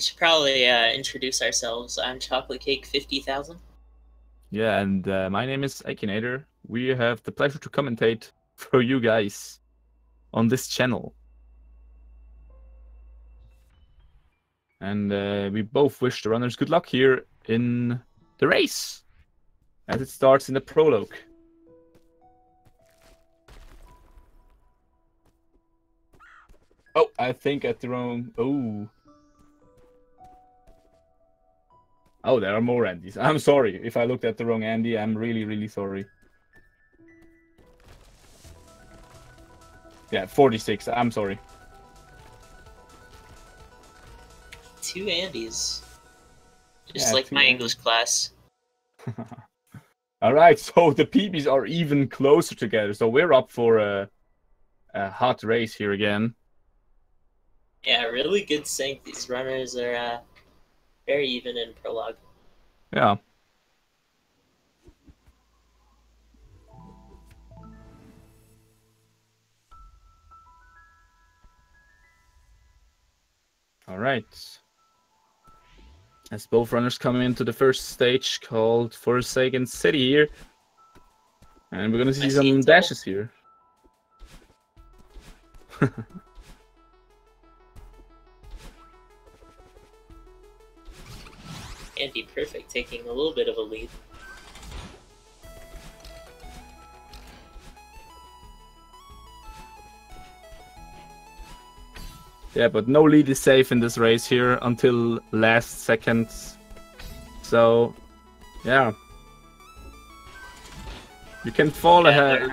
should probably introduce ourselves. I'm Chocolate Cake 50,000. Yeah, and my name is Akinator. We have the pleasure to commentate for you guys on this channel. And we both wish the runners good luck here in the race as it starts in the prologue. Oh, I think at the wrong... Oh, there are more Andys. I'm sorry if I looked at the wrong Andy. I'm really, really sorry. Yeah, 46. I'm sorry. 2 Andys. Just like my English class. Alright, so the PBs are even closer together. So we're up for a hot race here again. Yeah, really good sync. These runners are very even in prologue. Yeah. All right. As both runners come into the first stage called Forsaken City here. And we're gonna see some dashes here. AndyPerfect taking a little bit of a lead. Yeah, but no lead is safe in this race here until last seconds. So, yeah. You can fall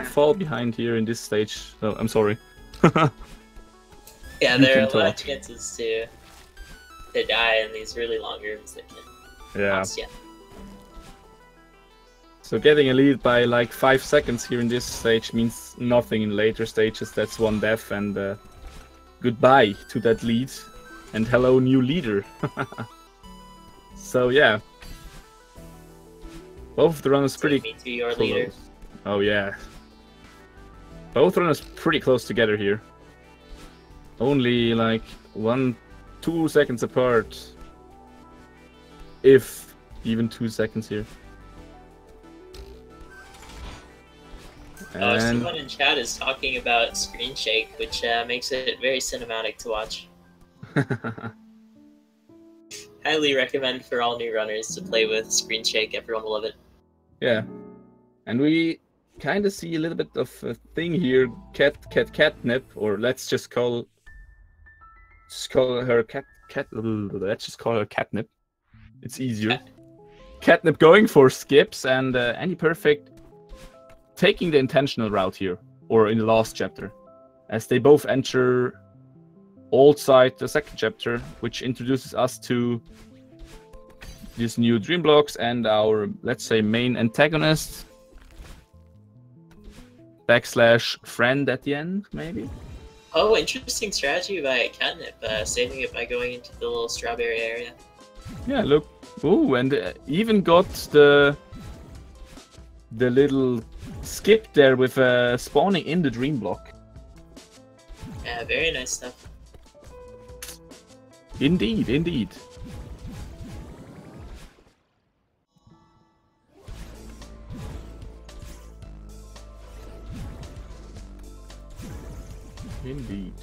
fall behind here in this stage. So, I'm sorry. Yeah, there are a lot of chances to die in these really long rooms that can... Yeah. So getting a lead by like 5 seconds here in this stage means nothing in later stages. That's one death and goodbye to that lead. And hello, new leader. So yeah. Both of the runners pretty close. Your close. Leader. Oh yeah. Both runners pretty close together here. Only like 1-2 seconds apart. If even 2 seconds here. And someone in chat is talking about screen shake, which makes it very cinematic to watch. Highly recommend for all new runners to play with screen shake. Everyone will love it. Yeah, and we kind of see a little bit of a thing here. Catcatcatnip, or let's just call her let's just call her Catnip. It's easier. Catnip going for skips, and AndyPerfect taking the intentional route here, or in the last chapter, as they both enter Old Side, the second chapter, which introduces us to these new dream blocks and our, let's say, main antagonist / friend at the end, maybe. Oh, interesting strategy by Catnip, saving it by going into the little strawberry area. Yeah, look. Ooh, and even got the little skip there with spawning in the dream block. Yeah, very nice stuff. Indeed, indeed. Indeed.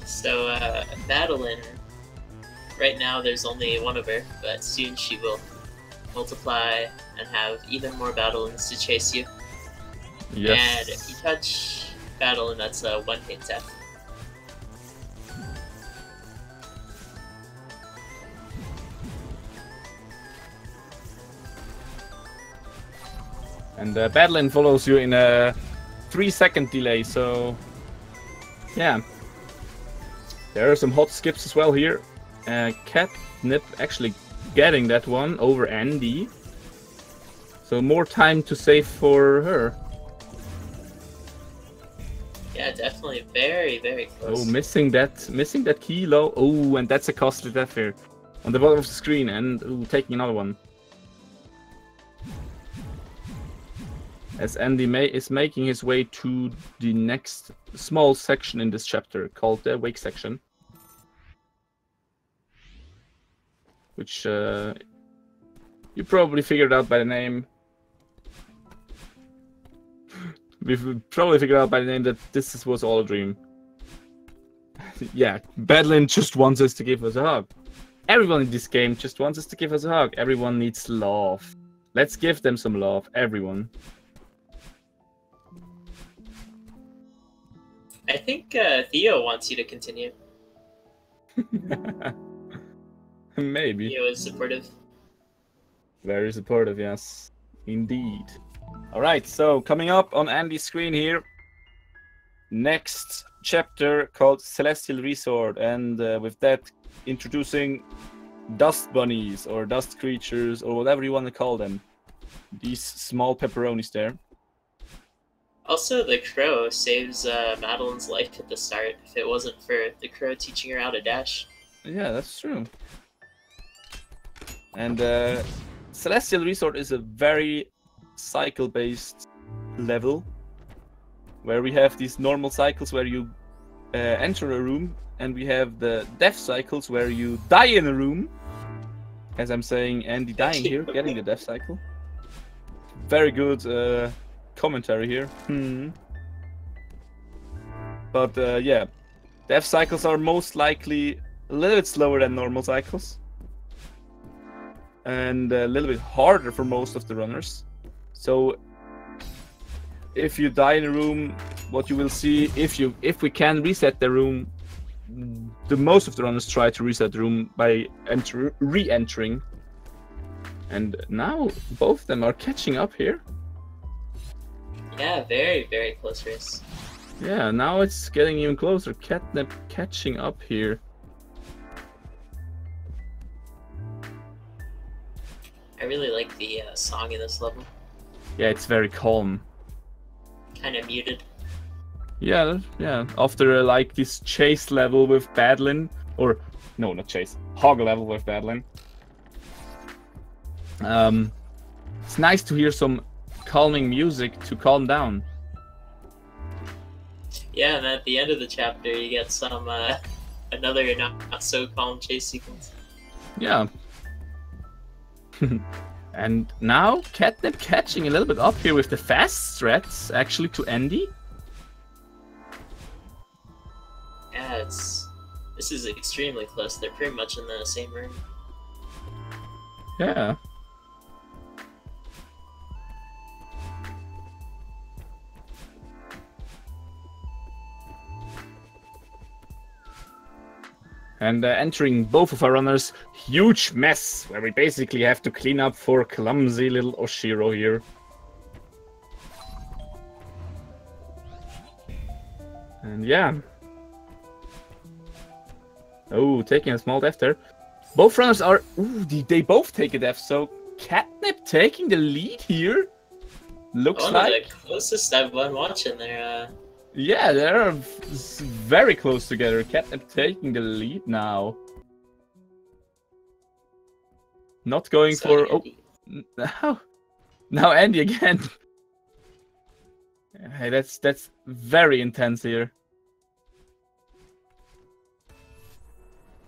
So, Madeline, right now there's only one of her, but soon she will multiply and have even more Battlins to chase you. Yes. And if you touch Battlin, that's a one-hit death. And Battlin follows you in a 3-second delay, so yeah. There are some hot skips as well here. Catnip actually getting that one over Andy. So more time to save for her. Yeah, definitely very, very close. Oh, missing that kilo. Oh, and that's a costly death here. On the bottom of the screen, and ooh, taking another one. as Andy is making his way to the next small section in this chapter called the Wake section. Which you probably figured out by the name. We've probably figured out by the name that this was all a dream. Yeah, Badlin just wants us to give us a hug. Everyone in this game just wants us to give us a hug. Everyone needs love. Let's give them some love, everyone. I think Theo wants you to continue. Maybe. Theo is supportive. Very supportive, yes. Indeed. Alright, so coming up on Andy's screen here, next chapter called Celestial Resort, and with that, introducing dust bunnies, or dust creatures, or whatever you want to call them. These small pepperonis there. Also, the crow saves Madeline's life at the start, if it wasn't for the crow teaching her how to dash. Yeah, that's true. And Celestial Resort is a very cycle-based level, where we have these normal cycles where you enter a room, and we have the death cycles where you die in a room. As I'm saying, Andy dying here, getting the death cycle. Very good commentary here. But yeah, death cycles are most likely a little bit slower than normal cycles, and a little bit harder for most of the runners. So if you die in a room, what you will see, if we can reset the room, the most of the runners try to reset the room by re-entering. And now both of them are catching up here. Yeah, very, very close race. Yeah, now it's getting even closer. Catnip catching up here. I really like the song in this level. Yeah, it's very calm. Kind of muted. Yeah, yeah. After like this chase level with Badlin, or no, not chase, hog level with Badlin. It's nice to hear some calming music to calm down. Yeah, and at the end of the chapter, you get some another not so calm chase sequence. Yeah. And now Catnip catching a little bit up here with the fast threats actually to Andy. Yeah, this is extremely close. They're pretty much in the same room. Yeah. And entering both of our runners, huge mess, where we basically have to clean up for clumsy little Oshiro here. And yeah. Oh, taking a small death there. Both runners are... Ooh, they both take a death, so Catnip taking the lead here. Looks like... the closest I've been watching there. Yeah, they're very close together. Catnip taking the lead now. Not going for... Andy. Oh, now Andy again. Hey, that's very intense here.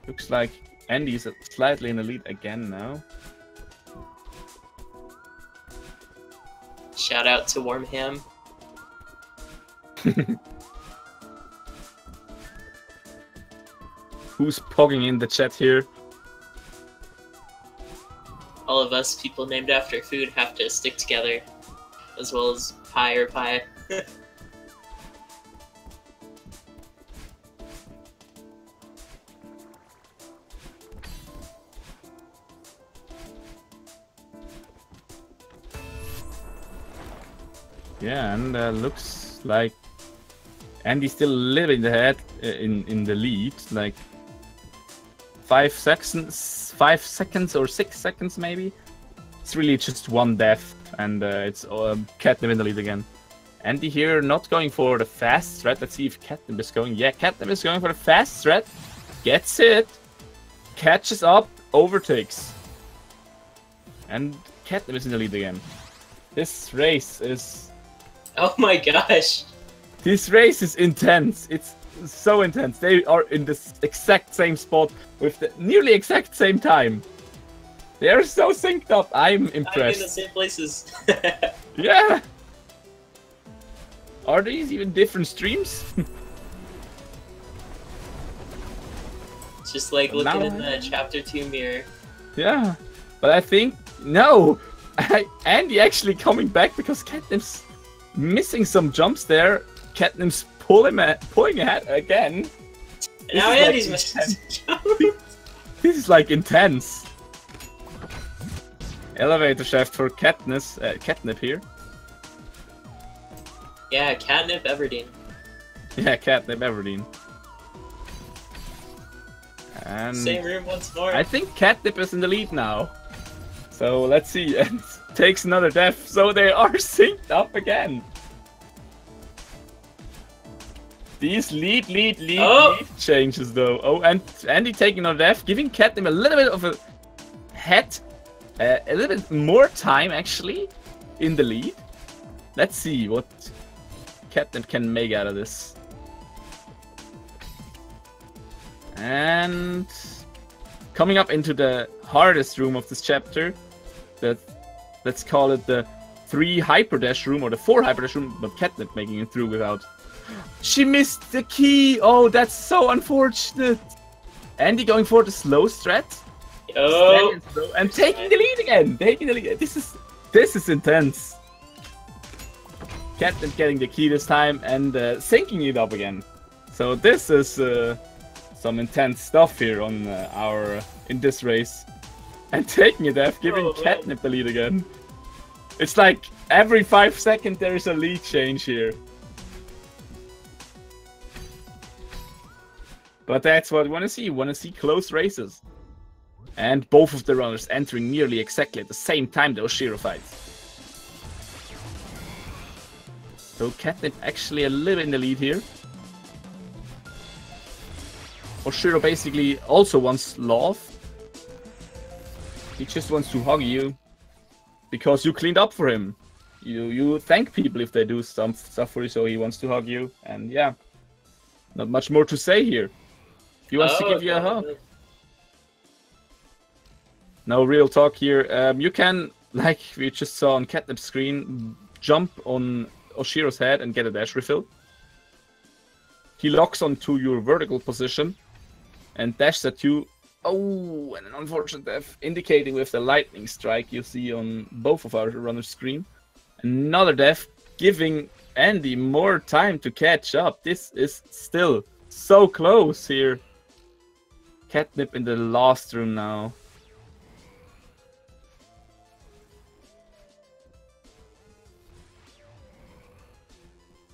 Looks like Andy is slightly in the lead again now. Shout out to Warm Ham. Who's pogging in the chat here? All of us people named after food have to stick together, as well as pie or pie. Yeah, and looks like Andy's still a little bit in the head, in the lead, like 5 seconds or 6 seconds maybe. It's really just one death, and it's Catnip in the lead again. Andy here not going for the fast threat. Let's see if Catnip is going. Yeah, Catnip is going for the fast threat. Gets it. Catches up. Overtakes. And Catnip is in the lead again. This race is Oh my gosh. This race is intense. It's so intense. They are in the exact same spot with the nearly exact same time. They are so synced up. I'm I'm in the impressed. same places. Yeah. Are these even different streams? It's just like But looking now in the chapter 2 mirror. Yeah, but I think no. Andy actually coming back because Catnip's missing some jumps there. Catnip's pulling ahead again. And now Andy's missing. This is like intense. Elevator shaft for Catnip here. Yeah, Catnip Everdeen. Yeah, Catnip Everdeen. And Same room once more. I think Catnip is in the lead now. So let's see. And takes another death. So they are synced up again. These lead changes though. Oh, and Andy taking another death, giving Catnip a little bit of a head. A little bit more time actually in the lead. Let's see what Catnip can make out of this. And coming up into the hardest room of this chapter, let's call it the 3 hyperdash room or the 4 hyperdash room, but Catnip making it through without. She missed the key. Oh, that's so unfortunate. Andy going for the slow strat. Oh, And taking the lead again. Taking the lead. This is intense. Catnip getting the key this time and syncing it up again. So this is some intense stuff here on in this race. And taking it F, giving Catnip the lead again. It's like every 5 seconds there is a lead change here. But that's what we want to see. You want to see close races. And both of the runners entering nearly exactly at the same time those Shiro fights. So Catnip actually a little in the lead here. Oshiro basically also wants love. He just wants to hug you. Because you cleaned up for him. You thank people if they do some stuff for you, so he wants to hug you. And yeah, not much more to say here. He wants to give you a hug. No real talk here. You can, like we just saw on Catnip's screen, jump on Oshiro's head and get a dash refill. He locks onto your vertical position and dashes at you. Oh, and an unfortunate death, indicating with the lightning strike you see on both of our runners' screen. Another death, giving Andy more time to catch up. This is still so close here. Catnip in the last room now.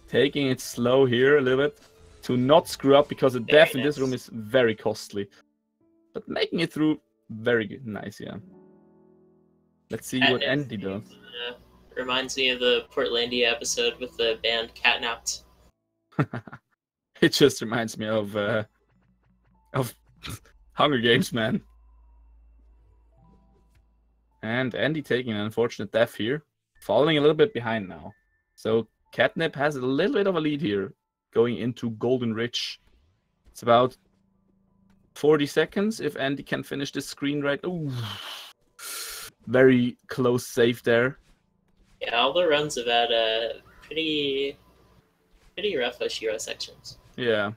Taking it slow here a little bit to not screw up because a death in this room is very costly. But making it through, very good. Nice, yeah. Let's see what Andy does. Reminds me of the Portlandia episode with the band Catnapped. It just reminds me of Hunger Games, man. And Andy taking an unfortunate death here. Falling a little bit behind now. So Catnip has a little bit of a lead here. Going into Golden Ridge. It's about 40 seconds if Andy can finish this screen right. Ooh. Very close save there. Yeah, all the runs have had pretty rough Oshiro sections. Yeah.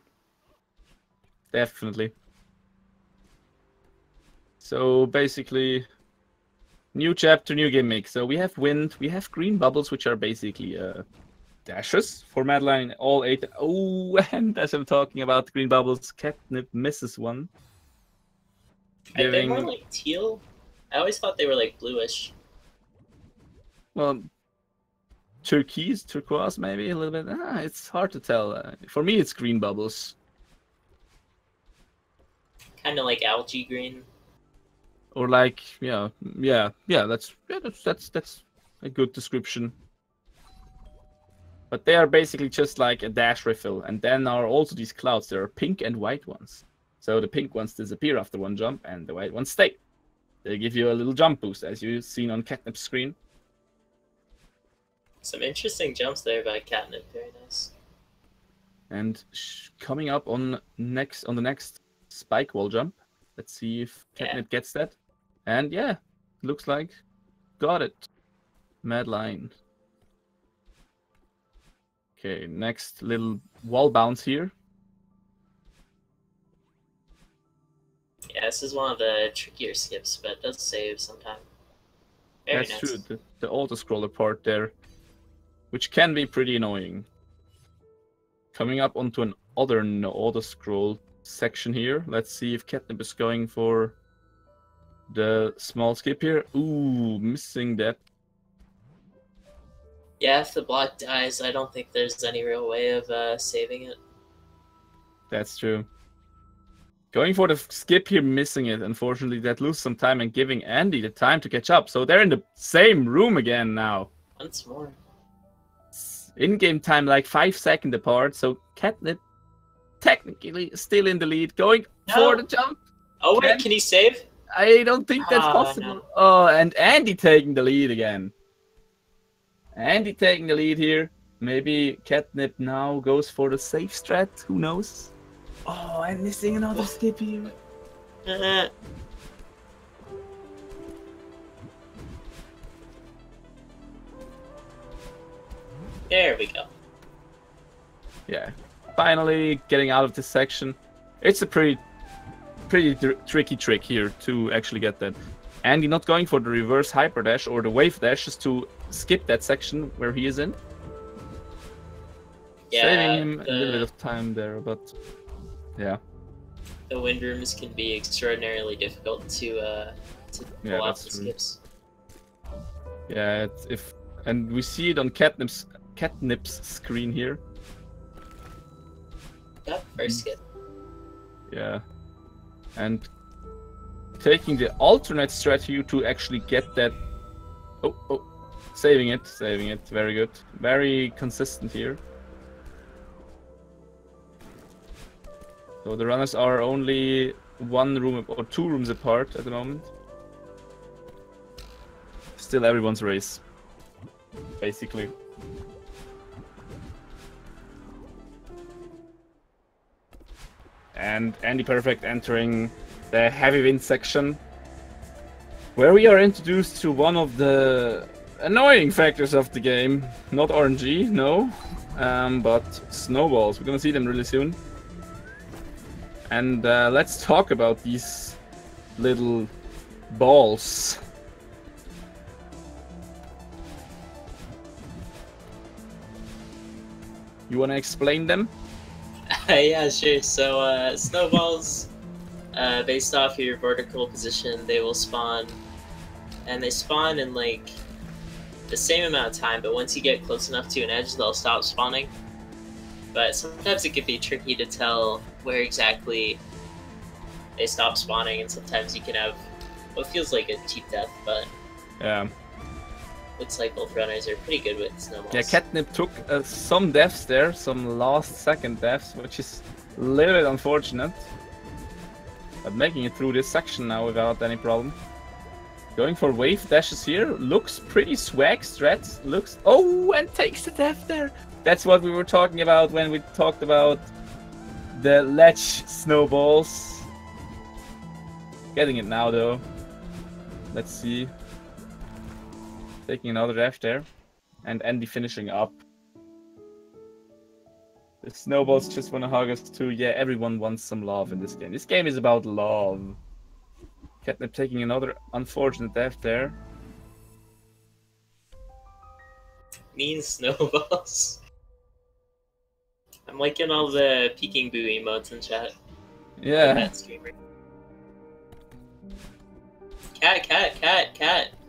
Definitely. So basically, new chapter, new gimmick. So we have wind, we have green bubbles, which are basically dashes for Madeline. All 8. Oh, and as I'm talking about green bubbles, Catnip misses one. Are they more like teal? I always thought they were like bluish. Well, turquoise, maybe a little bit. It's hard to tell. For me, it's green bubbles. Kind of like algae green. Or like, yeah. That's a good description. But they are basically just like a dash refill, and then are also these clouds. There are pink and white ones. So the pink ones disappear after one jump, and the white ones stay. They give you a little jump boost, as you've seen on Catnip's screen. Some interesting jumps there by Catnip. Very nice. And coming up on the next spike wall jump. Let's see if Catnip gets that. And yeah, looks like got it. Mad line. Okay, next little wall bounce here. Yeah, this is one of the trickier skips, but it does save sometime. Very That's nice. true. The auto-scroller part there, which can be pretty annoying. Coming up onto an other auto-scroll section here. Let's see if Catnip is going for the small skip here. Ooh, missing that. Yeah, if the block dies, I don't think there's any real way of saving it. That's true. Going for the skip here, missing it. Unfortunately, that loses some time and giving Andy the time to catch up. So they're in the same room again now. Once more. In-game time like 5 seconds apart. So Catnip technically still in the lead. Going for the jump. Oh wait, can he save? I don't think that's possible. No. Oh, and Andy taking the lead again. Andy taking the lead here. Maybe Catnip now goes for the safe strat. Who knows? Oh, and missing another skip here. There we go. Yeah, finally getting out of this section. It's a pretty tricky trick here to actually get that. Andy not going for the reverse hyper dash or the wave dash just to skip that section where he is in. Yeah, saving him a little bit of time there, but yeah. The wind rooms can be extraordinarily difficult to pull off the skips. Yeah, and we see it on Catnip's screen here. Yep, first skip. Yeah, and taking the alternate strategy to actually get that. Oh, saving it. Very good, very consistent here. So the runners are only 1 room or 2 rooms apart at the moment. Still everyone's race, basically. And AndyPerfect entering the heavy wind section, where we are introduced to one of the annoying factors of the game. Not RNG, no, but snowballs. We're gonna see them really soon. And let's talk about these little balls. You want to explain them? Yeah, sure. So snowballs, based off your vertical position, they will spawn, and they spawn in like the same amount of time, but once you get close enough to an edge, they'll stop spawning. But sometimes it can be tricky to tell where exactly they stop spawning, and sometimes you can have what feels like a cheap death, but yeah, looks like both runners are pretty good with snowballs. Yeah, Catnip took some deaths there, some last-second deaths, which is a little bit unfortunate. But making it through this section now without any problem. Going for wave dashes here, looks pretty swag strats, oh, and takes the death there. That's what we were talking about when we talked about the ledge snowballs. Getting it now though. Let's see. Taking another dash there. And Andy finishing up. The snowballs just want to hug us too. Yeah, everyone wants some love in this game. This game is about love. Catnip taking another unfortunate death there. Mean snowballs. I'm liking all the peeking boo emotes in chat. Yeah.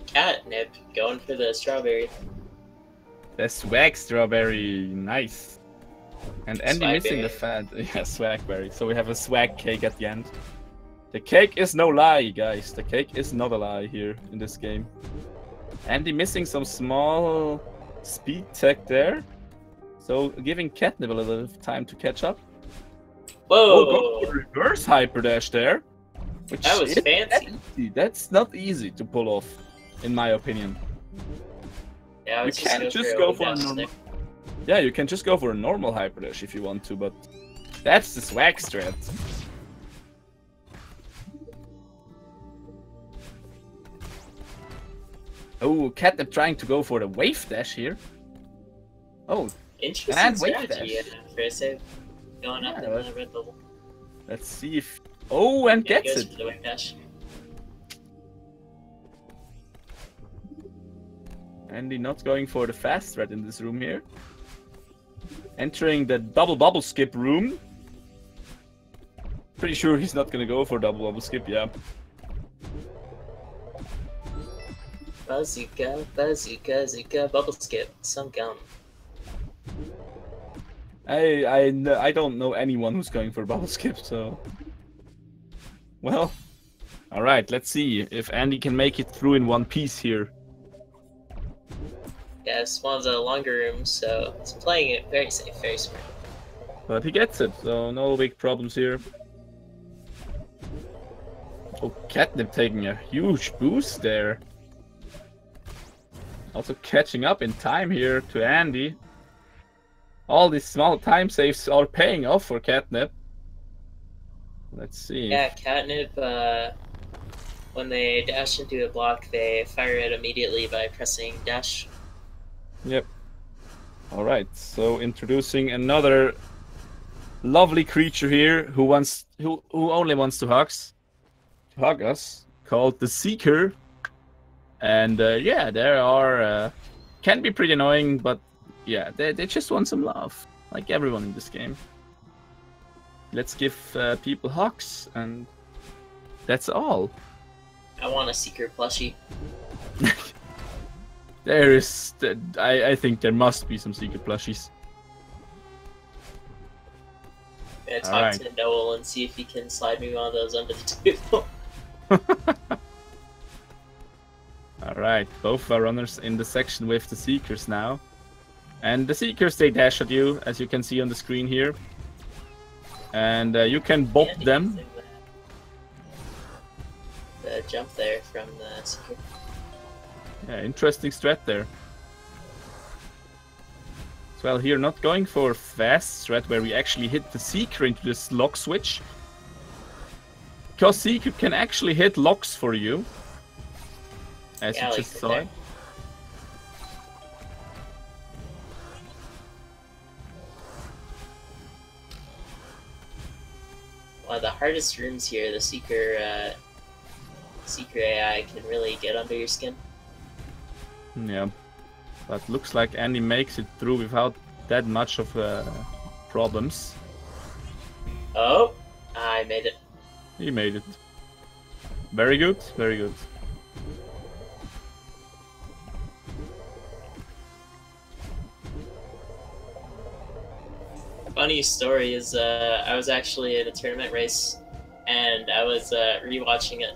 Catnip going for the strawberry. The swag strawberry, nice. And Andy missing the fat. Yeah, swagberry. So we have a swag cake at the end. The cake is no lie, guys. The cake is not a lie here in this game. Andy missing some small speed tech there. So giving Catnip a little time to catch up. Whoa! Oh, go for reverse hyper dash there. Which that was fancy. That's not easy to pull off, in my opinion. Yeah, I would You just can go just for a go wing for a dash normal. there. Yeah, you can just go for a normal hyper dash if you want to, but that's the swag strat. Oh, Catnip trying to go for the wave dash here. Oh, Interesting and wave strategy dash. for a save. Going up in Yeah, the red bubble. let's see if... Oh, and Yeah, he gets goes it. for the wing dash. Andy not going for the fast threat in this room here. Entering the double bubble skip room. Pretty sure he's not gonna go for double bubble skip, yeah. Bazooka, bazooka, zooka, bubble skip, some gum. I don't know anyone who's going for bubble skip, so... Well, alright, let's see if Andy can make it through in one piece here. Yeah, it's one of the longer rooms, so he's playing it very safe, very smart. But he gets it, so no big problems here. Oh, Catnip taking a huge boost there. Also catching up in time here to Andy. All these small time saves are paying off for Catnip. Let's see. Yeah, Catnip, when they dash into a block, they fire it immediately by pressing dash. Yep. Alright, so introducing another lovely creature here who only wants to hug us, called the Seeker. And yeah, there are can be pretty annoying, but yeah, they just want some love, like everyone in this game. Let's give people hugs, and that's all. I want a Seeker plushie. There is, I think there must be some secret plushies. I'm gonna talk to Noel and see if he can slide me one of those under the table. Alright, both are runners in the section with the Seekers now. And the Seekers, they dash at you, as you can see on the screen here. And you can bop them. The jump there from the Seeker. Yeah, interesting strat there. As well here, not going for fast strat where we actually hit the Seeker into this lock switch. Because Seeker can actually hit locks for you. As you just saw. One of the hardest rooms here, the Seeker AI can really get under your skin. Yeah, but looks like Andy makes it through without that much of problems. Oh, I made it. He made it. Very good, very good. Funny story is, I was actually in a tournament race, and I was rewatching it,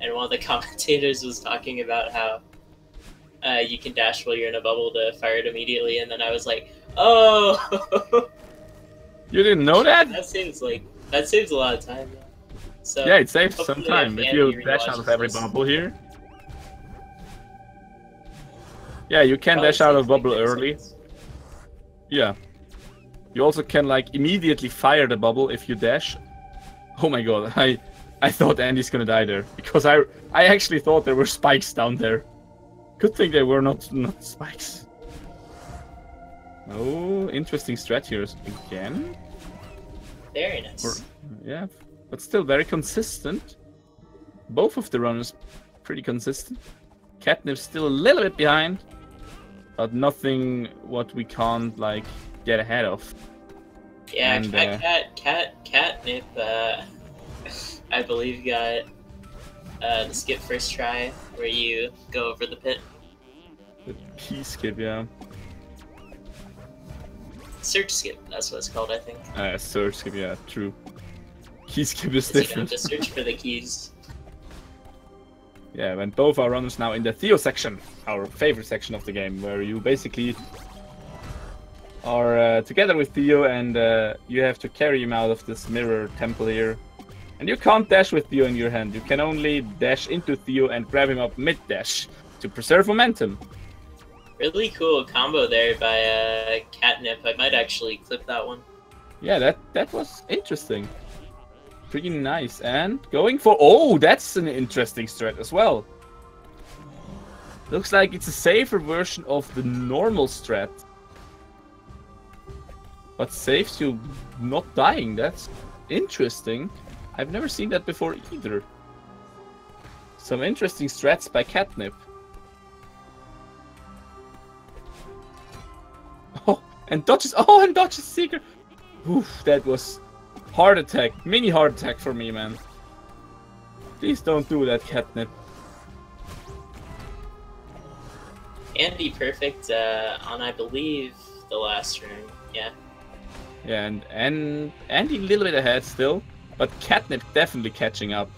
and one of the commentators was talking about how you can dash while you're in a bubble to fire it immediately, and then I was like, oh! You didn't know that? That saves a lot of time. So yeah, it saves some time if you dash out of every this. bubble here. Yeah, you can dash out of bubble early. Yeah. You also can like immediately fire the bubble if you dash. Oh my god, I thought Andy's gonna die there because I actually thought there were spikes down there. Good thing they were not spikes. Oh, interesting strat here again. Very nice. Yeah, but still very consistent. Both of the runners pretty consistent. Catnip's still a little bit behind, but nothing what we can't like get ahead of. Yeah, and, Catnip, I believe got the skip first try where you go over the pit. The key skip, yeah. Search skip, that's what it's called, I think. Search skip, yeah, true. Key skip is You different. have to search for the keys. Yeah, when both are runners now in the Theo section, our favorite section of the game, where you basically are together with Theo and you have to carry him out of this mirror temple here. And you can't dash with Theo in your hand, you can only dash into Theo and grab him up mid-dash to preserve momentum. Really cool combo there by Catnip. I might actually clip that one. Yeah, that was interesting. Pretty nice. And going for... Oh, that's an interesting strat as well. Looks like it's a safer version of the normal strat. But saves you not dying. That's interesting. I've never seen that before either. Some interesting strats by Catnip. Oh, and dodges. Oh, and dodges Seeker. Oof, that was heart attack. Mini heart attack for me, man. Please don't do that, Catnip. AndyPerfect on, I believe, the last room. Yeah. Yeah, and Andy a little bit ahead still, but Catnip definitely catching up,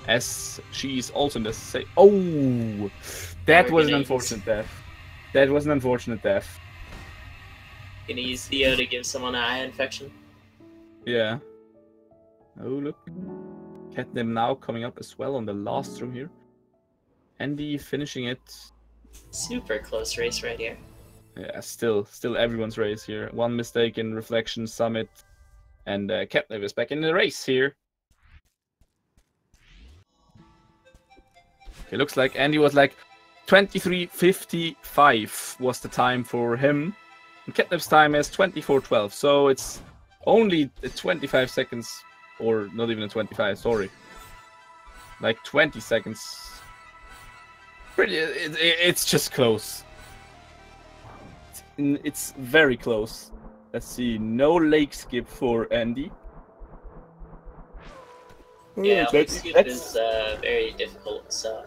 as she's also in the same. Oh, that was an unfortunate death. That was an unfortunate death. Gonna use Theo to give someone an eye infection. Yeah. Oh look, Catnip now coming up as well on the last room here. Andy finishing it. Super close race right here. Yeah, still everyone's race here. One mistake in Reflection Summit, and Catnip is back in the race here. It looks like Andy was like 23:55 was the time for him. And Catnip's time is 24:12, so it's only 25 seconds, or not even a 25. Sorry, like 20 seconds. Pretty. It's just close. It's very close. Let's see. No lake skip for Andy. Yeah, lake skip is very difficult. So.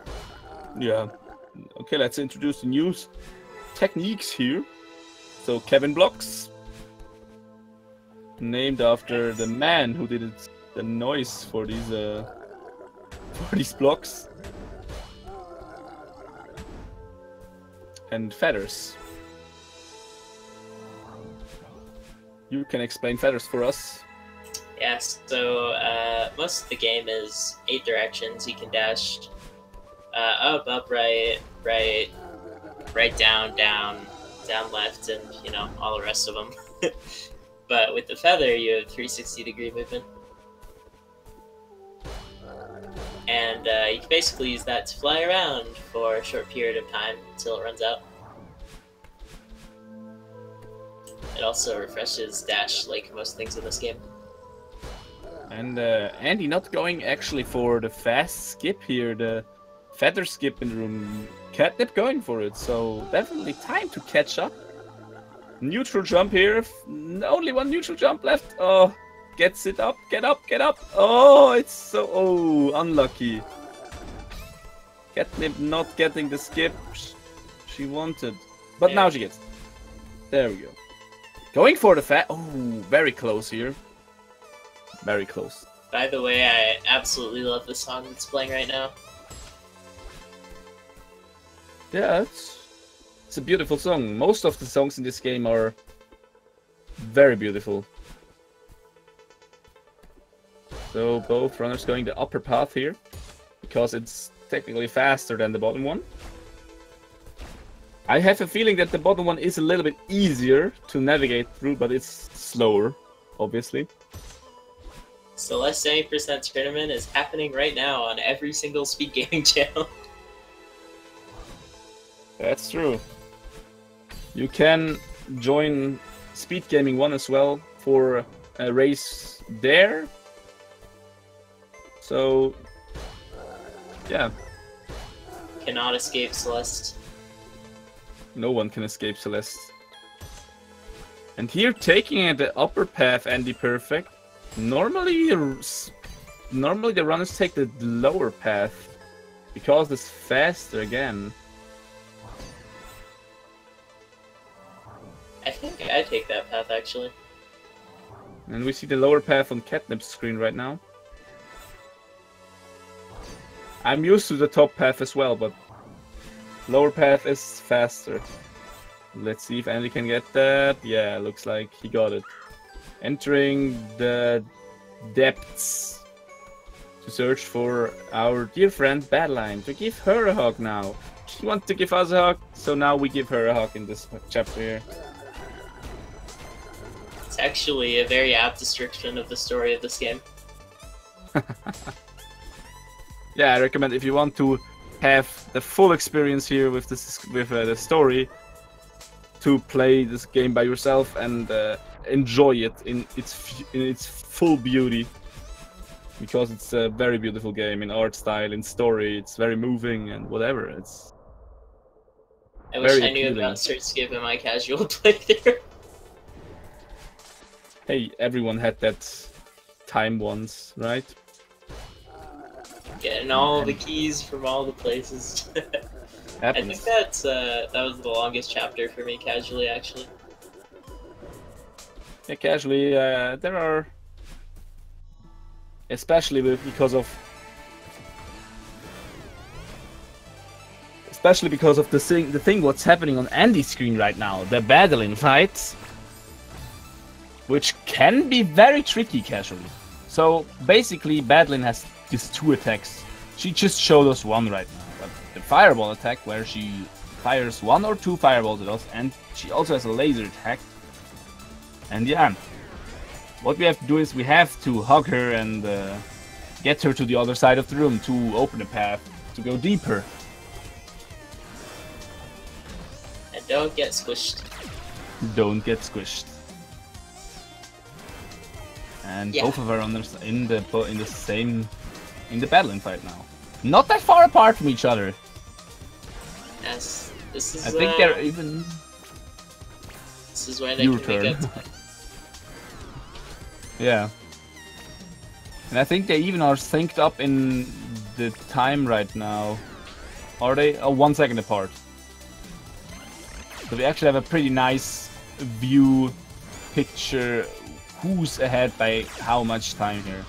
Yeah. Okay, let's introduce the new techniques here. So Kevin blocks, named after the man who did the noise for these blocks. And feathers. You can explain feathers for us. Yes, so most of the game is 8 directions. You can dash up, up, right, right, right, down, down, down, left, and, you know, all the rest of them. But with the feather, you have 360-degree movement. And you can basically use that to fly around for a short period of time until it runs out. It also refreshes dash like most things in this game. And Andy not going actually for the fast skip here, the feather skip in the room. Catnip going for it, so definitely time to catch up. Neutral jump here, only one neutral jump left. Oh, gets it up, get up, get up. Oh, it's so unlucky. Catnip not getting the skip she wanted, but now she gets it. There we go. Going for the fat. Oh, very close here. Very close. By the way, I absolutely love the song that's playing right now. Yeah, it's a beautiful song. Most of the songs in this game are very beautiful. So both runners going the upper path here, because it's technically faster than the bottom one. I have a feeling that the bottom one is a little bit easier to navigate through, but it's slower, obviously. Celeste Any Tournament is happening right now on every single speed gaming channel. That's true. You can join Speed Gaming 1 as well for a race there. So, yeah. Cannot escape Celeste. No one can escape Celeste. And here, taking the upper path, AndyPerfect. Normally the runners take the lower path, because it's faster again. I think I take that path, actually. And we see the lower path on Catnip's screen right now. I'm used to the top path as well, but lower path is faster. Let's see if Andy can get that. Yeah, looks like he got it. Entering the depths to search for our dear friend Badline, to give her a hug now. She wanted to give us a hug, so now we give her a hug in this chapter here. It's actually a very apt description of the story of this game. Yeah, I recommend if you want to have the full experience here with the story, to play this game by yourself and enjoy it in its full beauty, because it's a very beautiful game in art style, in story. It's very moving and whatever. It's I wish I appealing. knew about Search Skip in my casual playthrough. Hey, everyone had that time once, right? Getting all the keys from all the places. I think that was the longest chapter for me casually, actually. Yeah, casually, there are, especially because of the thing what's happening on Andy's screen right now, the battling fights, which can be very tricky casually. So basically, Badeline has these 2 attacks. She just showed us one right now. But the fireball attack, where she fires 1 or 2 fireballs at us, and she also has a laser attack. And yeah, what we have to do is we have to hug her and get her to the other side of the room to open a path to go deeper. And don't get squished. Don't get squished. And both of her in the battling fight now. Not that far apart from each other. Yes, this is. I think they're even. This is where they can make up. Yeah. And I think they even are synced up in the time right now. Are they? Oh, 1 second apart. So we actually have a pretty nice view picture. Who's ahead by how much time here?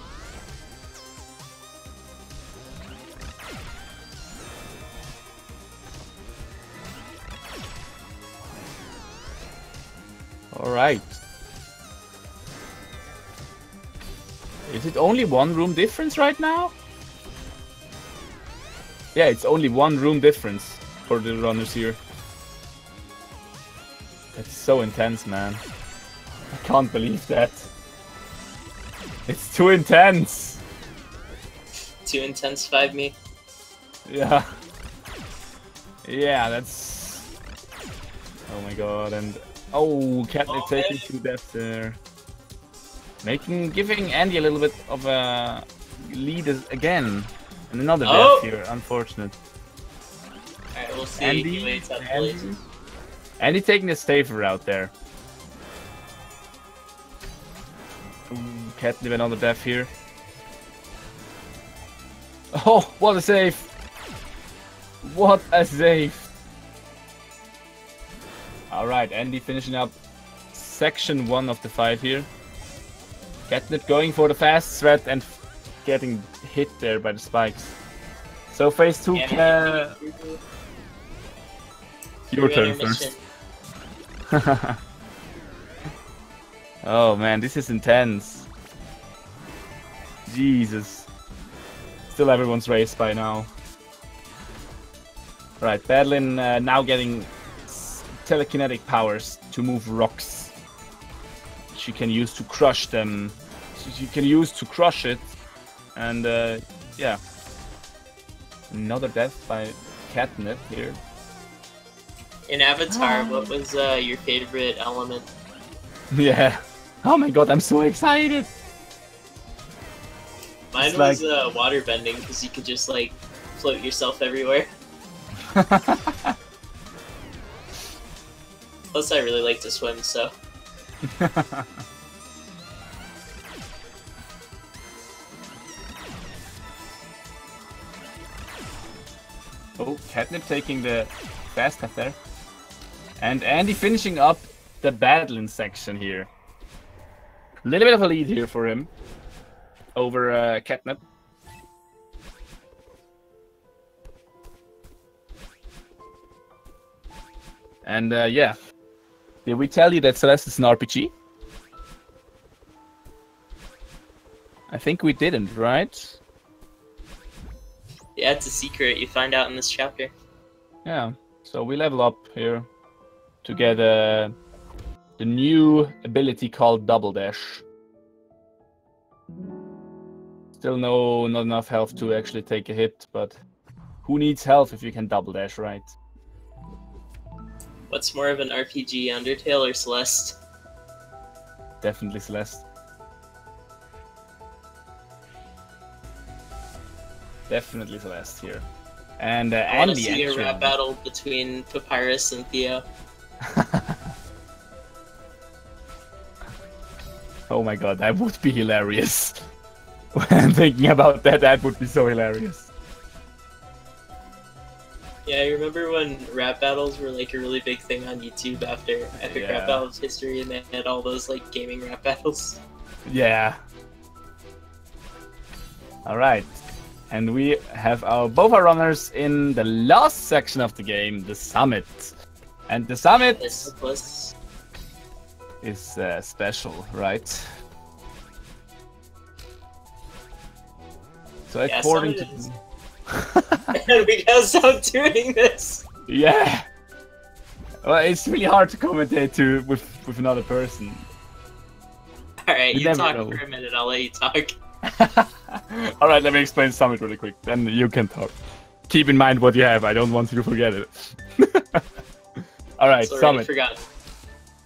All right. Is it only 1 room difference right now? Yeah, it's only 1 room difference for the runners here. That's so intense, man. I can't believe that. It's too intense. Too intensified me. Yeah. Yeah, that's. Oh my god, and oh, Catnip taking 2 deaths there, giving Andy a little bit of a lead again, and another death here. Unfortunate. Alright, we'll see. Andy taking the safer route there. Catnip another death here. Oh, what a save! What a save! Alright, Andy finishing up section 1 of the fight here. Catnip going for the fast threat and getting hit there by the spikes. So phase 2 your turn first. Oh man, this is intense. Jesus. Still everyone's raced by now. Right, Badeline now getting telekinetic powers to move rocks. She can use to crush them. She can use to crush it. And yeah. Another death by Catnip here. In Avatar, what was your favorite element? Yeah. Oh my god, I'm so excited. Mine was water bending, because you could just like float yourself everywhere. Plus, I really like to swim, so. Oh, Catnip taking the fast tap there. And Andy finishing up the Badeline section here. A little bit of a lead here for him over Catnip. And yeah, did we tell you that Celeste is an RPG? I think we didn't, right? Yeah, it's a secret you find out in this chapter. Yeah, so we level up here to get the new ability called Double Dash. Still not enough health to actually take a hit, but who needs health if you can Double Dash, right? What's more of an RPG, Undertale or Celeste? Definitely Celeste. Definitely Celeste here. And I want to Andy see a actually. rap battle between Papyrus and Theo. Oh my god, that would be hilarious. When thinking about that, that would be so hilarious. Yeah, I remember when rap battles were like a really big thing on YouTube after Epic Rap Battles history, and they had all those like gaming rap battles. Yeah. Alright. And we have both our runners in the last section of the game, the summit. And the summit is special, right? So yeah, according to... We gotta stop doing this! Yeah! Well, it's really hard to commentate with another person. Alright, you talk for a minute, I'll let you talk. Alright, let me explain Summit really quick, then you can talk. Keep in mind what you have, I don't want you to forget it. Alright, Summit. Forgot.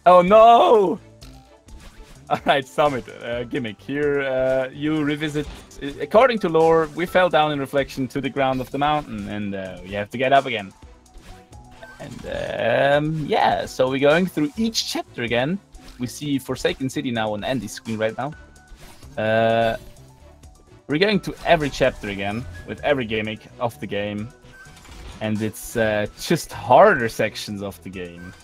Oh no! Alright, Summit, gimmick. Here you revisit, according to lore, we fell down in reflection to the ground of the mountain, and we have to get up again. And yeah, so we're going through each chapter again. We see Forsaken City now on Andy's screen right now. We're going to every chapter again, with every gimmick of the game. And it's just harder sections of the game.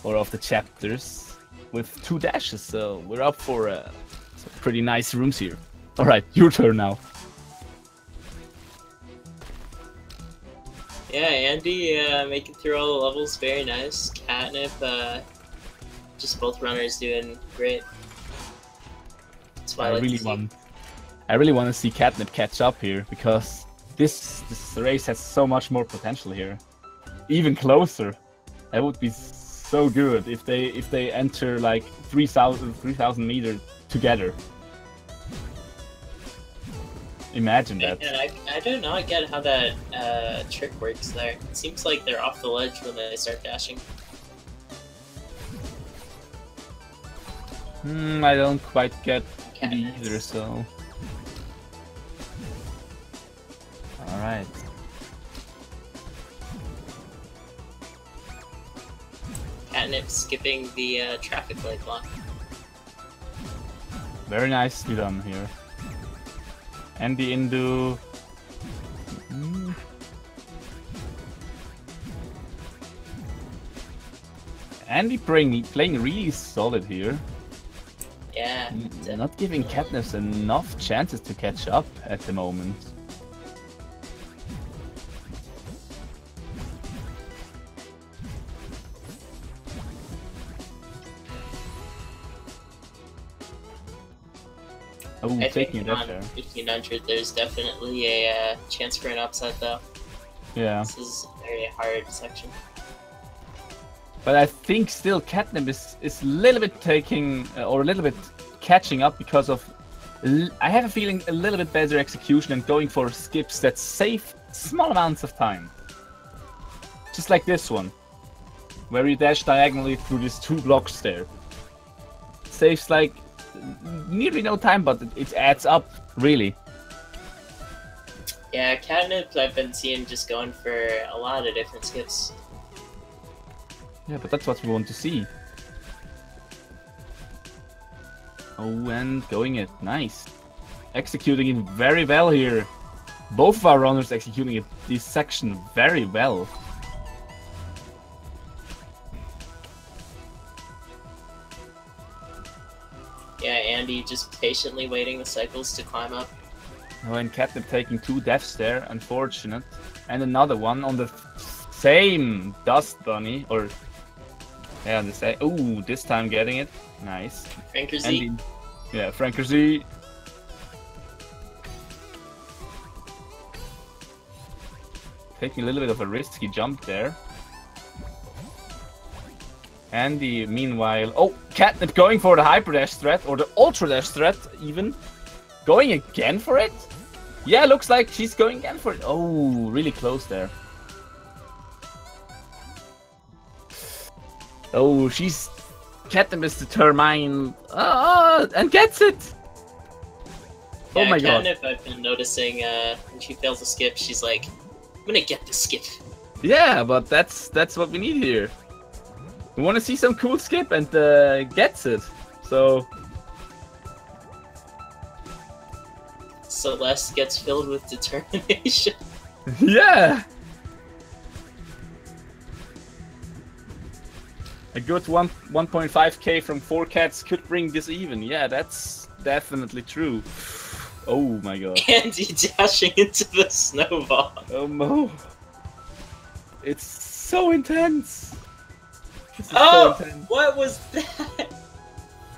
Or of the chapters. With 2 dashes, so we're up for some pretty nice rooms here. Alright, your turn now. Yeah, Andy making through all the levels, very nice. Catnip, just both runners doing great. That's why I really want to see Catnip catch up here, because this race has so much more potential here. Even closer. That would be so good if they enter like 3,000 meters together. Imagine that. And I do not get how that trick works there. It seems like they're off the ledge when they start dashing. I don't quite get it either, so... Alright. Catnip skipping the traffic light block. Very nicely done here. And the Indu... Andy playing really solid here. Yeah. They're not giving Catnip enough chances to catch up at the moment. Oh, I taking think it on 1500 there's definitely a chance for an upset though. Yeah. This is a very hard section. But I think still Catnip is a little bit taking, or a little bit catching up because of, I have a feeling, a little bit better execution and going for skips that save small amounts of time. Just like this one, where you dash diagonally through these 2 blocks there. It saves like nearly no time, but it adds up, really. Yeah, Catnip I've been seeing just going for a lot of different skips. Yeah, but that's what we want to see. Oh, and going it. Nice. Executing it very well here. Both of our runners executing it this section very well. Yeah, Andy just patiently waiting the cycles to climb up. Oh, and Catnip taking 2 deaths there, unfortunate. And another one on the same dust bunny, or... Yeah, the same. Ooh, this time getting it. Nice. Franker Z. Yeah, Franker Z. taking a little bit of a risky jump there. Andy, meanwhile... Oh, Catnip going for the Hyper Dash threat, or the Ultra Dash threat, even. Going again for it? Yeah, looks like she's going again for it. Oh, really close there. Oh, she's... Catnip is determined. And gets it! Yeah, oh my god. Catnip, I've been noticing when she fails a skip, she's like, I'm gonna get the skip. Yeah, but that's what we need here. We want to see some cool skip, and gets it. So Celeste gets filled with determination. yeah, a good 1.5k from 4 cats could bring this even. Yeah, that's definitely true. Oh my god. Andy dashing into the snowball. Oh no. It's so intense. Oh, so intense. what was that?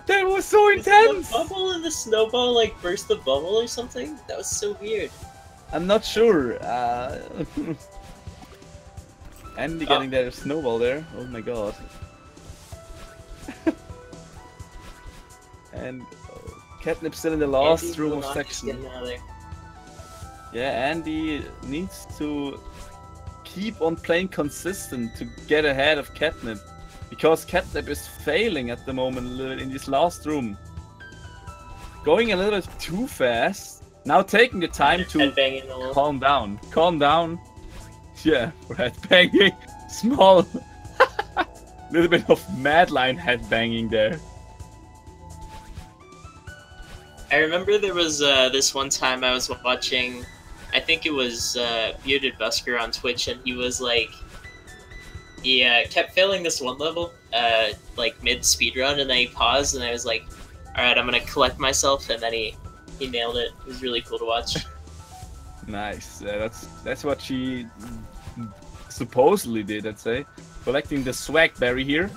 That was so intense! The bubble in the snowball like burst the bubble or something? That was so weird. I'm not sure. Andy getting that snowball there. Oh my god. And Catnip still in the last room of section. Yeah, Andy needs to keep on playing consistent to get ahead of Catnip. Because Catnip is failing at the moment a little in this last room. Going a little bit too fast. Now taking the time to calm down. Calm down. Yeah, head banging. Small. Little bit of Madline head banging there. I remember there was this one time I was watching, I think it was Bearded Busker on Twitch, and he was like, he kept failing this one level, like mid speedrun, and then he paused, and I was like, alright, I'm gonna collect myself, and then he nailed it. It was really cool to watch. Nice. That's what she supposedly did, I'd say. Collecting the swag berry here.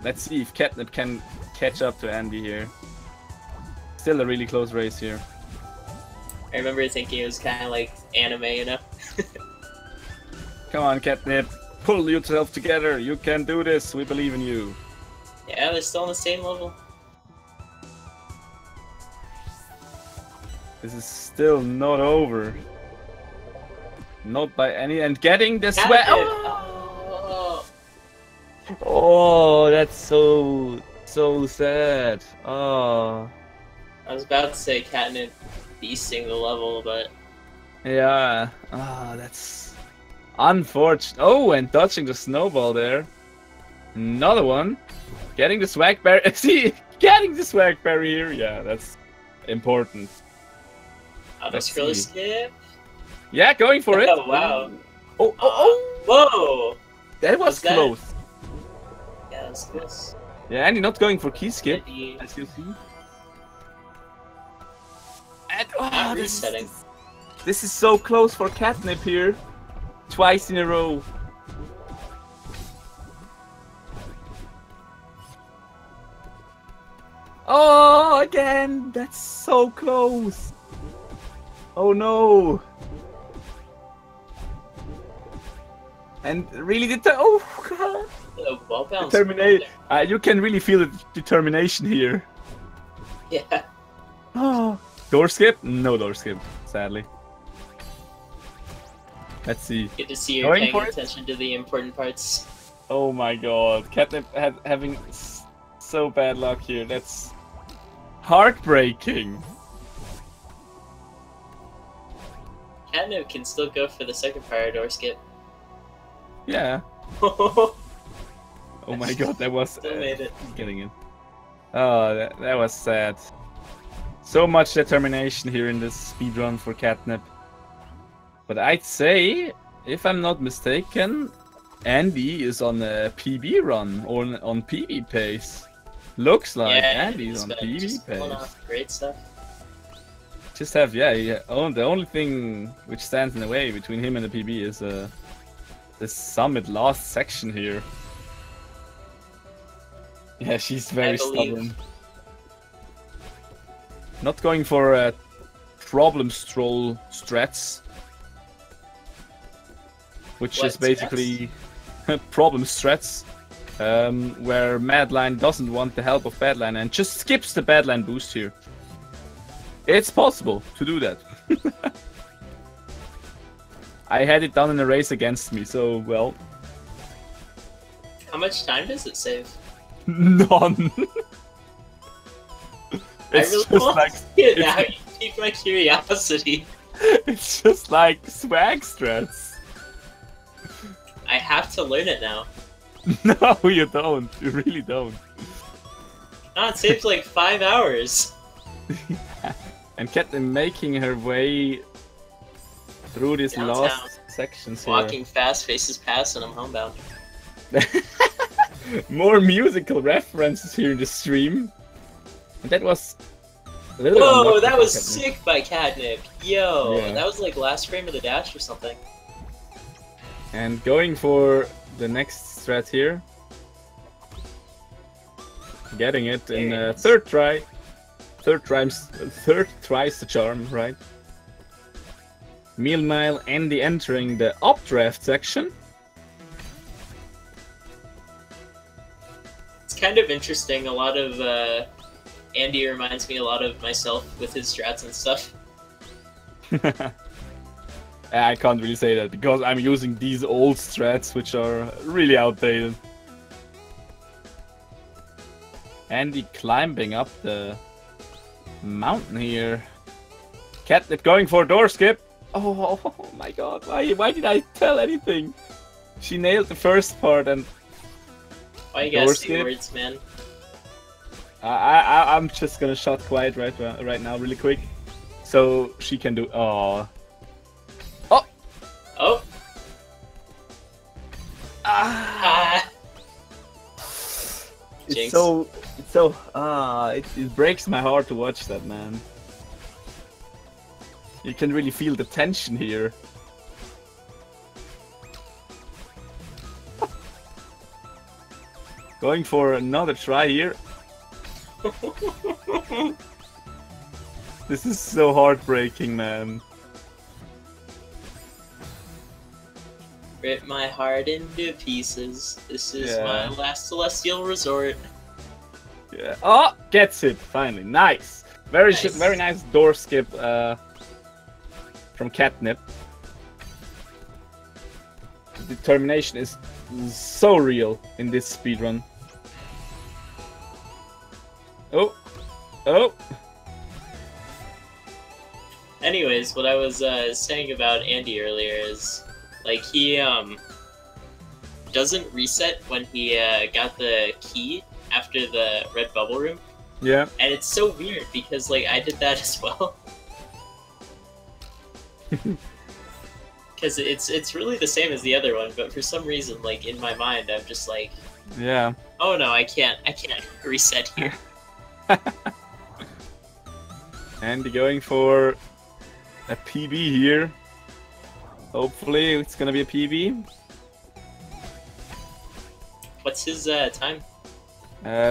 Let's see if Catnip can catch up to Andy here. Still a really close race here. I remember thinking it was kind of like anime, you know? Come on, Catnip. Pull yourself together. You can do this. We believe in you. Yeah, they're still on the same level. This is still not over. Not by any... And getting the sweat... Oh! Oh, that's so sad. Oh. I was about to say Catnip beasting the level, but... Yeah. Ah, that's... unfortunate. Oh, and dodging the snowball there. Another one. Getting the swag berry. See, getting the swag berry here. Yeah, that's important. Auto scroller skip. Yeah, going for it. Oh wow. Oh. Whoa. That was close. Yeah, that was close. Yeah, Andy not going for key skip, as you see. And resetting. This is so close for Catnip here. Twice in a row. Oh, again! That's so close! Oh no! And really oh god! Determination. You can really feel the determination here. Yeah. Oh. Door skip? No door skip, sadly. Let's see. Good to see you're paying attention to the important parts. Oh my god. Catnip having so bad luck here. That's heartbreaking. Catnip can still go for the second fire door skip. Yeah. Oh my god, that was... Still made it. Getting in. Oh, that was sad. So much determination here in this speedrun for Catnip. But I'd say, if I'm not mistaken, Andy is on a PB run, or on PB pace. Looks like Andy's on PB pace. Great stuff. Just have, the only thing which stands in the way between him and the PB is the summit last section here. Yeah, she's very stubborn. Not going for problem stroll strats. which What is basically problem strats, where Madline doesn't want the help of Badline and just skips the Badline boost here. It's possible to do that. I had it done in a race against me, so well. How much time does it save? None. I really want to see it now. You piqued my curiosity. It's just like swag strats. I have to learn it now. No, you don't. You really don't. No, it saves like 5 hours. And Catnip making her way through these Downtown. last sections here. Walking fast, faces past, and I'm homebound. More musical references here in the stream. And that was a little Whoa, unlucky that for was Catnip. sick by Catnip. Yo, Yeah. that was like last frame of the dash or something. And going for the next strat here. Getting it in third try. Third tries the charm, right? Meanwhile, Andy entering the updraft section. It's kind of interesting. A lot of Andy reminds me a lot of myself with his strats and stuff. I can't really say that because I'm using these old strats which are really outdated. Andy climbing up the mountain here. Catnip going for a door skip. Oh, my god, why did I tell anything? She nailed the first part and Why you gotta say words, man? I'm just gonna shot quiet right now really quick. So she can do Oh! It breaks my heart to watch that, man. You can really feel the tension here. Going for another try here. This is so heartbreaking, man. Rip my heart into pieces. This is Yeah. my last celestial resort. Yeah. Oh, gets it finally. Nice. Very Nice. very nice door skip from Catnip. The determination is so real in this speedrun. Oh. Oh. Anyways, what I was saying about Andy earlier is, like, he doesn't reset when he got the key after the red bubble room, Yeah. and it's so weird because, like, I did that as well. Because it's really the same as the other one, but for some reason, like, in my mind, I'm just like, Yeah. oh no, I can't reset here. Andy going for a PB here. Hopefully it's gonna be a PB. What's his time?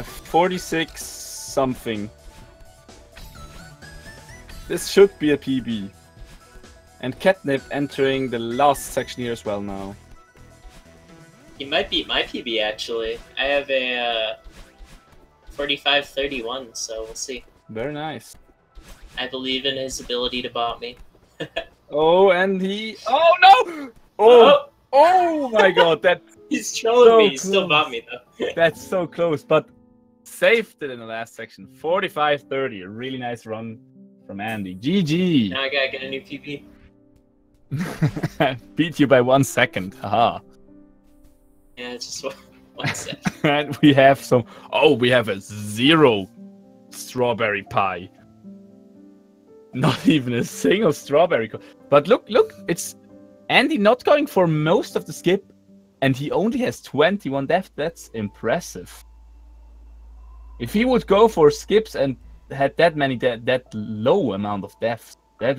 46 something. This should be a PB. And Catnip entering the last section here as well now. He might beat my PB, actually. I have a 45-31, so we'll see. Very nice. I believe in his ability to bot me. Oh, and he... Oh, no! Oh! Oh my god, that... He's trolling So me. He still close. bot me, though. That's so close, but saved it in the last section. 45-30, a really nice run from Andy. GG! Now I gotta get a new PB. Beat you by 1 second. Haha. Yeah, just one sec. And we have some... Oh, we have a 0 strawberry pie. Not even a single strawberry. But look, it's Andy not going for most of the skip, and he only has 21 deaths. That's impressive. If he would go for skips and had that many, that low amount of deaths, that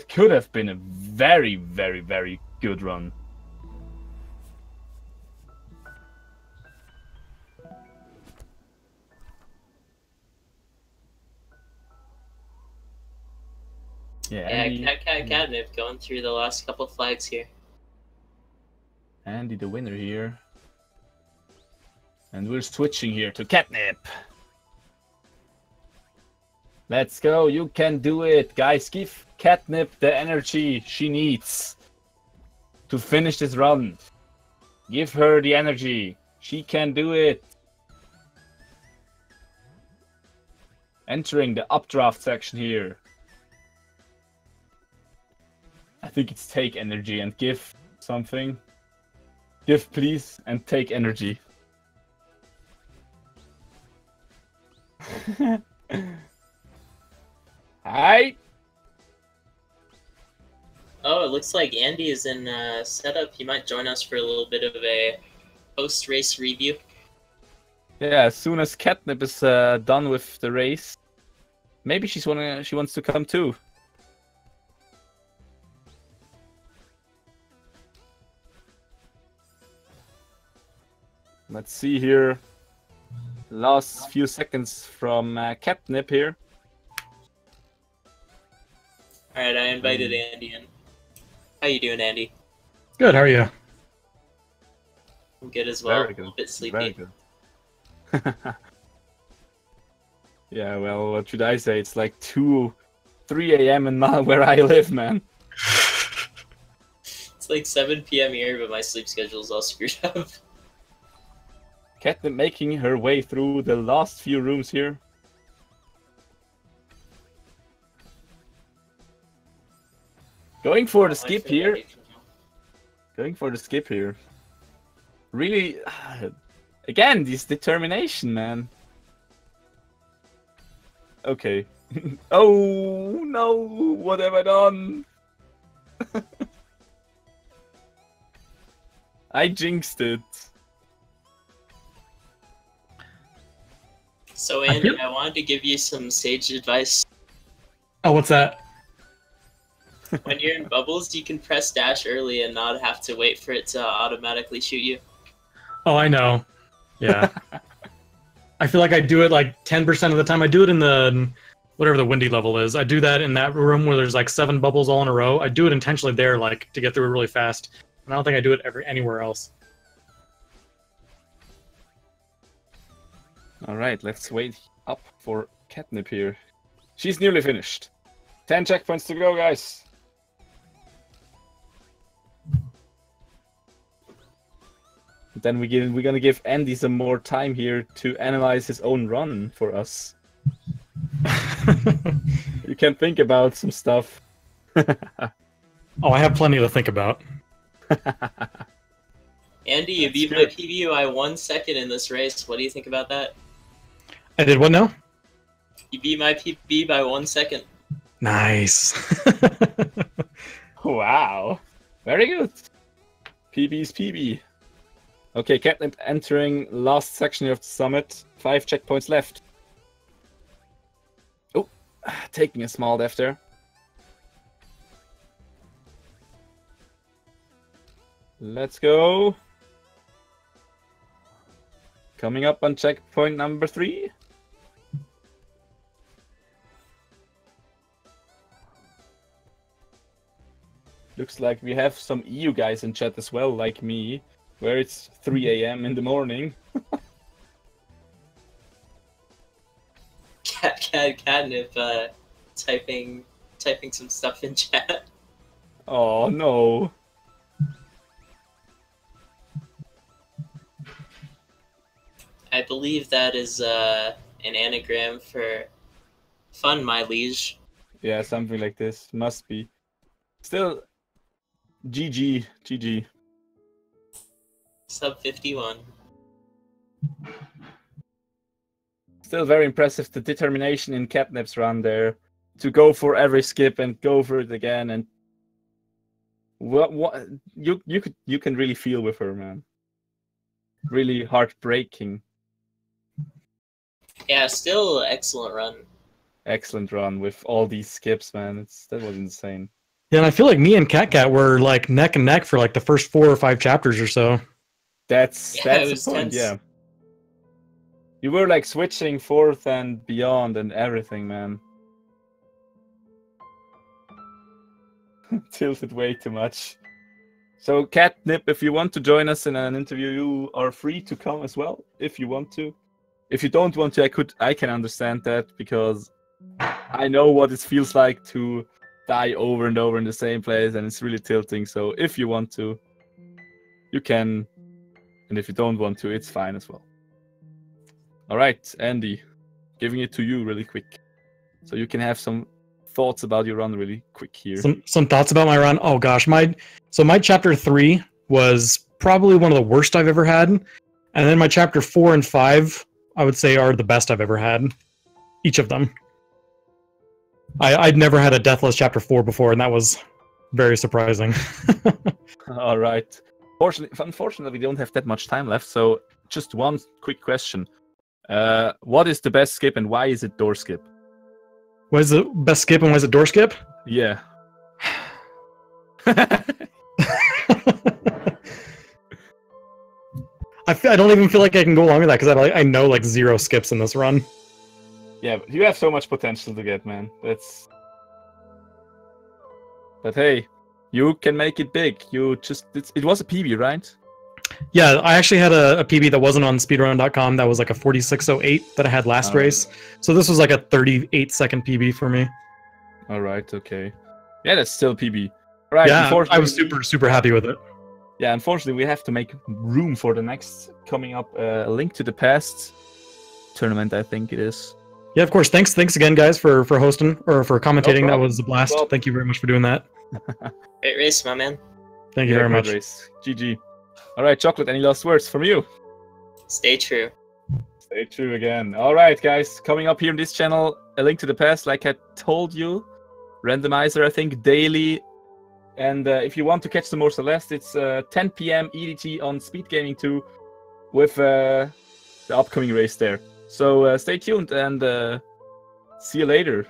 could have been a very, very, very good run. Yeah, Yeah, catnip going through the last couple flags here. Andy the winner here. And we're switching here to Catnip. Let's go, you can do it. Guys, give Catnip the energy she needs to finish this run. Give her the energy. She can do it. Entering the updraft section here. I think it's take energy and give something. Give please and take energy. Hi. Oh, it looks like Andy is in setup. He might join us for a little bit of a post-race review. Yeah, as soon as Catnip is done with the race, maybe she wants to come too. Let's see here. Last few seconds from Catnip here. Alright, I invited Andy in. How you doing, Andy? Good, how are you? I'm good as well. Very good. A little bit sleepy. Very good. Yeah, well, what should I say? It's like 3 a.m. in where I live, man. It's like 7 p.m. here, but my sleep schedule's all screwed up. Catnip making her way through the last few rooms here. Going for the skip here. Going for the skip here. Really, again, this determination, man. Okay. Oh no, what have I done? I jinxed it. So, Andy, I wanted to give you some sage advice. Oh, what's that? When you're in bubbles, you can press dash early and not have to wait for it to automatically shoot you. Oh, I know. Yeah. I feel like I do it like 10% of the time. I do it in the, whatever the windy level is. I do that in that room where there's like 7 bubbles all in a row. I do it intentionally there, like, to get through it really fast. And I don't think I do it anywhere else. Alright, let's wait up for Catnip here. She's nearly finished. 10 checkpoints to go, guys. Then we're gonna give Andy some more time here to analyze his own run for us. You can think about some stuff. Oh, I have plenty to think about. Andy, you beat my PB by 1 second in this race. What do you think about that? I did what now? You beat my PB by 1 second. Nice. Wow. Very good. PB's PB. Okay, Catnip entering last section of the summit. 5 checkpoints left. Oh, taking a small death there. Let's go. Coming up on checkpoint number 3. Looks like we have some EU guys in chat as well, like me, where it's 3 a.m. in the morning. Catnip typing some stuff in chat. Oh no. I believe that is an anagram for fun, my liege. Yeah, something like this. Must be. Still, GG, GG. Sub 51. Still very impressive, the determination in Catnip's run there. To go for every skip and go for it again, and what you can really feel with her, man. Really heartbreaking. Yeah, still excellent run. Excellent run with all these skips, man. That was insane. Yeah, and I feel like me and CatCat were like neck and neck for like the first 4 or 5 chapters or so. That's the point, tense. yeah. You were like switching forth and beyond and everything, man. Tilted way too much. So Catnip, if you want to join us in an interview, you are free to come as well if you want to. If you don't want to, I can understand that, because I know what it feels like to die over and over in the same place, and it's really tilting. So if you want to, you can, and if you don't want to, it's fine as well. All right, Andy, giving it to you really quick, so you can have some thoughts about your run really quick here. Some thoughts about my run. Oh gosh, my chapter 3 was probably one of the worst I've ever had, and then my chapter 4 and 5, I would say, are the best I've ever had. Each of them. I'd never had a deathless chapter 4 before, and that was very surprising. All right. Unfortunately, we don't have that much time left, so just one quick question. What is the best skip, and why is it door skip? What is the best skip, and why is it door skip? Yeah. I don't even feel like I can go along with that, because I know like 0 skips in this run. Yeah, but you have so much potential to get, man. But hey, you can make it big. It was a PB, right? Yeah, I actually had a PB that wasn't on speedrun.com. That was like a 46:08 that I had last race. So this was like a 38-second PB for me. All right, okay. Yeah, that's still PB. Right. Yeah, I was super happy with it. Yeah, unfortunately, we have to make room for the next coming up. A Link to the Past tournament, I think it is. Yeah, of course. Thanks again, guys, for hosting or for commentating. No that was a blast. Well, thank you very much for doing that. Great race, my man. Thank you very much. Race. GG. All right, Chocolate, any last words from you? Stay true. Stay true again. All right, guys, coming up here in this channel, A Link to the Past, like I told you, randomizer, I think, daily. And if you want to catch some more Celeste, it's 10 p.m. EDT on Speed Gaming 2 with the upcoming race there. So stay tuned and see you later.